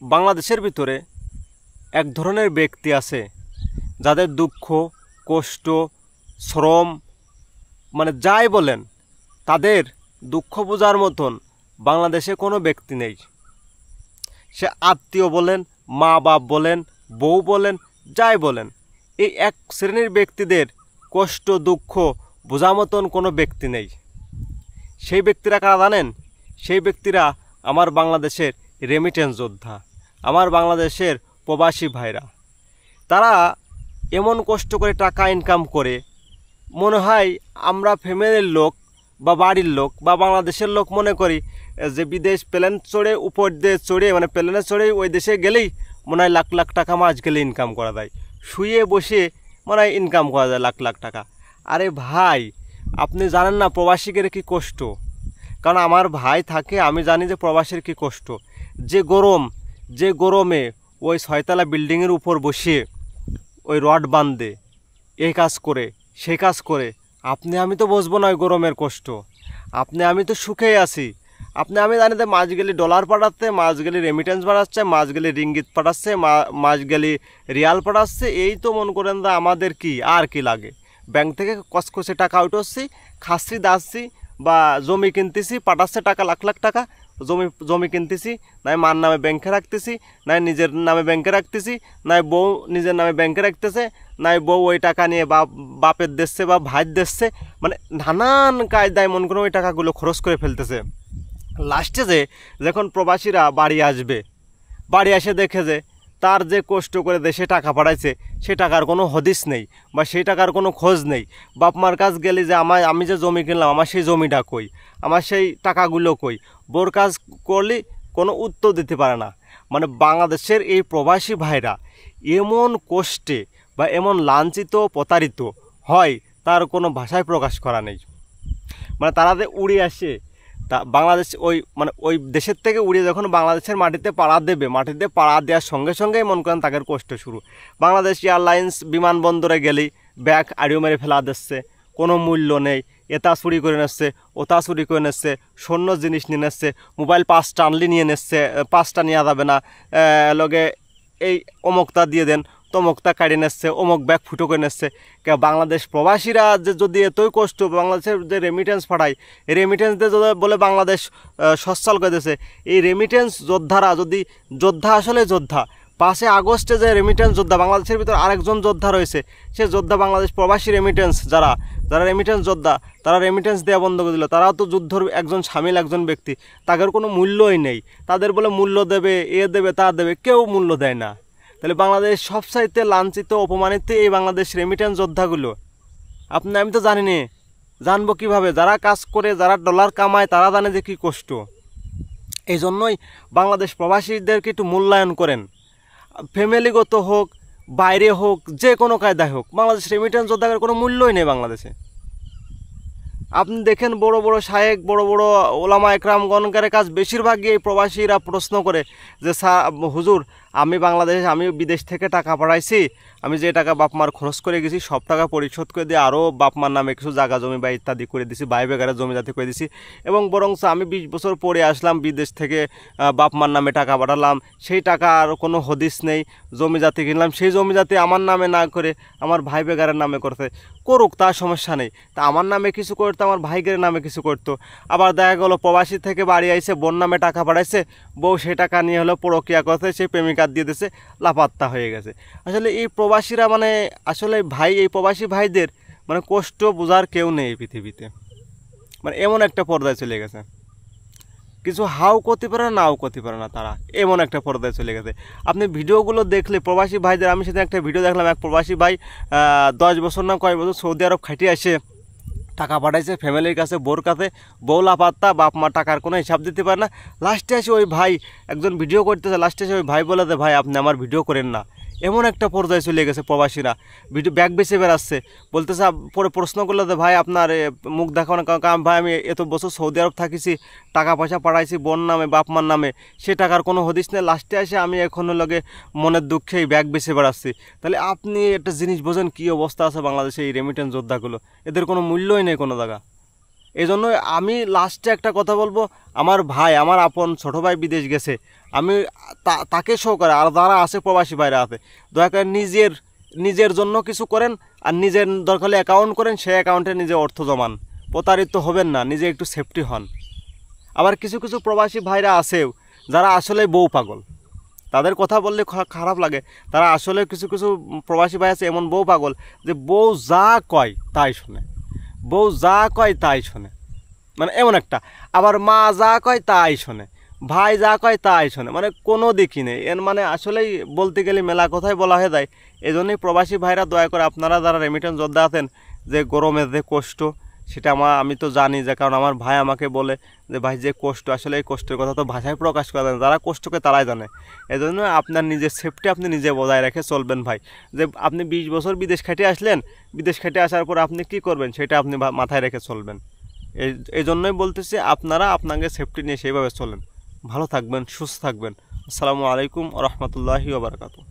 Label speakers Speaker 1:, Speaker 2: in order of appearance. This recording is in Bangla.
Speaker 1: বাংলাদেশের ভিতরে এক ধরনের ব্যক্তি আছে যাদের দুঃখ কষ্ট শ্রম মানে যাই বলেন তাদের দুঃখ বোঝার মতন বাংলাদেশে কোনো ব্যক্তি নেই। সে আত্মীয় বলেন, মা বাপ বলেন, বউ বলেন, যাই বলেন, এই এক শ্রেণীর ব্যক্তিদের কষ্ট দুঃখ বোঝার মতন কোনো ব্যক্তি নেই। সেই ব্যক্তিরা কারা জানেন? সেই ব্যক্তিরা আমার বাংলাদেশের রেমিটেন্স যোদ্ধা, আমার বাংলাদেশের প্রবাসী ভাইরা। তারা এমন কষ্ট করে টাকা ইনকাম করে, মনে হয় আমরা ফ্যামিলির লোক বা বাড়ির লোক বা বাংলাদেশের লোক মনে করি যে বিদেশ প্লেন চড়ে উপর দিয়ে চড়ে মানে প্লেনে চড়ে ওই দেশে গেলেই মনে হয় লাখ লাখ টাকা মাস গেলে ইনকাম করা যায়, শুয়ে বসে মনে হয় ইনকাম করা যায় লাখ লাখ টাকা। আরে ভাই, আপনি জানেন না প্রবাসীদের কী কষ্ট? কারণ আমার ভাই থাকে, আমি জানি যে প্রবাসীর কী কষ্ট। যে গরমে ওই 6তলা বিল্ডিংয়ের উপর বসে ওই রড বাঁধে এই কাজ করে সেই কাজ করে, আপনি আমি তো বুঝবো না ওই গরমের কষ্ট। আপনি আমি তো সুখেই আছি। আমি জানি যে মাস গেলে ডলার পাঠাচ্ছে, মাস গেলে রেমিটেন্স পাঠাচ্ছে, মাস গেলে রিঙ্গিত পাঠাচ্ছে, মাস গেলে রিয়াল পাঠাচ্ছে। এই তো মনে করেন যে আমাদের কি আর কি লাগে? ব্যাংক থেকে কসকসে টাকা উঠোচ্ছি, খাচ্ছি দাচ্ছি বা জমি কিনতেছি, পাঠাচ্ছে টাকা লাখ লাখ টাকা, জমি কিনতেছি, নাই মার নামে ব্যাংকে রাখতেছি, নাই নিজের নামে ব্যাংকে রাখতেছি, নাই বউ নিজের নামে ব্যাংকে রাখতেছে, নাই বউ ওই টাকা নিয়ে বাপের দিচ্ছে বা ভাইয়ের দিচ্ছে, মানে নানান কায়দায় মন করে ওই টাকাগুলো খরচ করে ফেলতেছে। লাস্টে যখন প্রবাসীরা বাড়ি আসবে, বাড়ি এসে দেখে যে তার যে কষ্ট করে দেশে টাকা পাঠাইছে সে টাকার কোনো হদিস নেই বা সেই টাকার কোনো খোঁজ নেই। বাপ মার কাছ গেলে যে আমি যে জমি কিনলাম আমার সেই জমিটা কই, আমার সেই টাকাগুলো কই, বোর কাজ করলে কোনো উত্তর দিতে পারে না। মানে বাংলাদেশের এই প্রবাসী ভাইরা এমন কষ্টে বা এমন লাঞ্ছিত প্রতারিত হয় তার কোনো ভাষায় প্রকাশ করা নেই। মানে তারা যে উড়ে আসে বাংলাদেশ ওই দেশের থেকে উড়ে যখন বাংলাদেশের মাটিতে পাড়া দেবে, মাটিতে পাড়া দেওয়ার সঙ্গে সঙ্গেই মনে করেন তাদের কষ্ট শুরু। বাংলাদেশ এয়ারলাইন্স বিমানবন্দরে গেলেই ব্যাগ আড়িও মেরে ফেলা দিচ্ছে, কোনো মূল্য নেই, এটা চুরি করে নিচ্ছে, ওটা চুরি করে নিচ্ছে, স্বর্ণ জিনিস নিয়ে নিচ্ছে, মোবাইল 5টা আনলি নিয়ে নিচ্ছে, 5টা নেওয়া যাবে না, লগে এই অমুকটা দিয়ে দেন, তমুকটা কাটিয়ে নিচ্ছে, অমুক ব্যাগ ফুটো করে নিচ্ছে। বাংলাদেশ প্রবাসীরা যে যদি এতই কষ্ট, বাংলাদেশের যে রেমিটেন্স পাঠায়, এই রেমিটেন্স দিয়ে যদি বলে বাংলাদেশ সচ্ছল করে দিয়েছে, এই রেমিটেন্স যোদ্ধারা যদি যোদ্ধা আসলে যোদ্ধা, 5 আগস্টে যে রেমিটেন্স যোদ্ধা বাংলাদেশের ভিতর আরেকজন যোদ্ধা রয়েছে, সে যোদ্ধা বাংলাদেশ প্রবাসী রেমিটেন্স যারা রেমিটেন্স যোদ্ধা, তারা রেমিটেন্স দেওয়া বন্ধ করে দিল। তারাও তো যুদ্ধর একজন সামিল একজন ব্যক্তি, তাদের কোনো মূল্যই নেই। তাদের বলে মূল্য দেবে, এ দেবে তা দেবে, কেউ মূল্য দেয় না। তাহলে বাংলাদেশ সবচাইতে লাঞ্ছিত অপমানিত এই বাংলাদেশ রেমিটেন্স যোদ্ধাগুলো। আমি তো জানি না, জানবো কীভাবে? যারা কাজ করে, যারা ডলার কামায়, তারা জানে যে কী কষ্ট। এই জন্যই বাংলাদেশ প্রবাসীদেরকে একটু মূল্যায়ন করেন, ফ্যামিলিগত হোক, বাইরে হোক, যে কোনো কায়দায় হোক। বাংলাদেশ রেমিটেন্স যোদ্ধাদের কোনো মূল্যই নেই বাংলাদেশে। আপনি দেখেন বড় বড় শায়েক, বড় বড় ওলামা একরামগণের কাজ বেশিরভাগই এই প্রবাসীরা প্রশ্ন করে যে হুজুর, আমি বিদেশ থেকে টাকা পাঠাইছি, আমি যে টাকা বাপ মার খরচ করে গেছি সব টাকা পরিশোধ করে দিয়ে আরও বাপ মার নামে কিছু জায়গা জমি বা ইত্যাদি করে দিছি, ভাই বেগারে জমি জাতি করে দিছি, এবং বরঞ্চ আমি 20 বছর পরে আসলাম বিদেশ থেকে, বাপ মার নামে টাকা পাঠালাম, সেই টাকা আর কোনো হদিস নেই, জমি জাতি কিনলাম, সেই জমি জাতি আমার নামে না করে আমার ভাই বেগারের নামে করতে করুক, তার সমস্যা নেই। তা আমার নামে কিছু করতো, আমার ভাইগের নামে কিছু করতো। আবার দেখা গেলো প্রবাসী থেকে বাড়ি আইসে, বোন নামে টাকা পাঠাইছে, বউ সেই টাকা নিয়ে হলো পরকিয়া করতে, সেই প্রেমিকা দিয়ে দিয়েছে, লাপাত্তা হয়ে গেছে। আসলে এই প্রবাসীরা আসলে এই প্রবাসী ভাইদের কষ্ট বোঝার কেউ নেই এই পৃথিবীতে। এমন একটা পর্যায়ে চলে গেছে, কিছু হাও করতে পারে না, নাও করতে পারে না, তারা এমন একটা পর্যায়ে চলে গেছে। আপনি ভিডিওগুলো দেখলে প্রবাসী ভাইদের, আমি সেদিন একটা ভিডিও দেখলাম, এক প্রবাসী ভাই 10 বছর না কয়েক বছর সৌদি আরব খাটিয়ে আসে টাকা পাঠাইছে ফ্যামিলির কাছে, বোর কাছে, বউ লাপাত্তা, বাপ মা টাকার কোনো হিসাব দিতে পারে না। লাস্টে এসে ওই ভাই একজন ভিডিও করতেছে, লাস্টে এসে ওই ভাই বলে দে, ভাই আপনি আমার ভিডিও করেন না। এমন একটা পর্যায়ে চলে গেছে প্রবাসীরা, ভিডিও ব্যাগ বেছে বেড়াচ্ছে, বলতেছে, পরে প্রশ্ন করলে যে ভাই আপনার মুখ দেখানো, কারণ ভাই আমি এত বছর সৌদি আরব থাকিছি, টাকা পয়সা পাঠাইছি বোন নামে বাপ মার নামে, সে টাকার কোনো হদিস নেই। লাস্টে এসে আমি এখনো লগে মনের দুঃখেই ব্যাগ বেছে বেড়াচ্ছি। তাহলে আপনি একটা জিনিস বোঝেন কী অবস্থা আছে বাংলাদেশে এই রেমিটেন্স যোদ্ধাগুলো, এদের কোনো মূল্যই নেই কোনো জায়গা। এই জন্য আমি লাস্টে একটা কথা বলবো, আমার ভাই, আমার আপন ছোটো ভাই বিদেশ গেছে, আমি তাকে শো করে, আর যারা আছে প্রবাসী ভাইরা আছে, দয়া করে নিজের জন্য কিছু করেন, আর নিজের দরকার হলে অ্যাকাউন্ট করেন, সেই অ্যাকাউন্টে নিজে অর্থ জমান, প্রতারিত হবেন না, নিজে একটু সেফটি হন। আবার কিছু কিছু প্রবাসী ভাইরা আছেও যারা আসলে বউ পাগল, তাদের কথা বললে খারাপ লাগে, তারা আসলে কিছু কিছু প্রবাসী ভাই আছে এমন বউ পাগল যে বউ যা কয় তাই শোনে, বউ যা কয় তাই শোনে, মানে এমন একটা। আবার মা যা কয় তাই শোনে, ভাই যা কয় তাই শোনে, মানে কোনো দিকই নেই এর, মানে আসলেই বলতে গেলে মেলা কথাই বলা হয়ে যায়। এই জন্যই প্রবাসী ভাইরা দয়া করে আপনারা যারা রেমিটেন্স যোদ্ধা আছেন, যে গরমের যে কষ্ট সেটা আমি তো জানি, যে কারণ আমার ভাই আমাকে বলে যে ভাই যে কষ্ট, আসলে এই কষ্টের কথা তো ভাষায় প্রকাশ করা যায় না, যারা কষ্টকে তারাই জানে। এই জন্য আপনার নিজের সেফটি আপনি নিজে বজায় রেখে চলবেন ভাই। যে আপনি 20 বছর বিদেশ খাটে আসলেন, বিদেশ খাটে আসার পর আপনি কি করবেন সেটা আপনি মাথায় রেখে চলবেন। এই জন্যই বলতেছি আপনারা আপনাকে সেফটি নিয়ে সেইভাবে চলেন। ভালো থাকবেন, সুস্থ থাকবেন। আসসালামু আলাইকুম ওয়া রাহমাতুল্লাহি ওয়া বারাকাতুহু।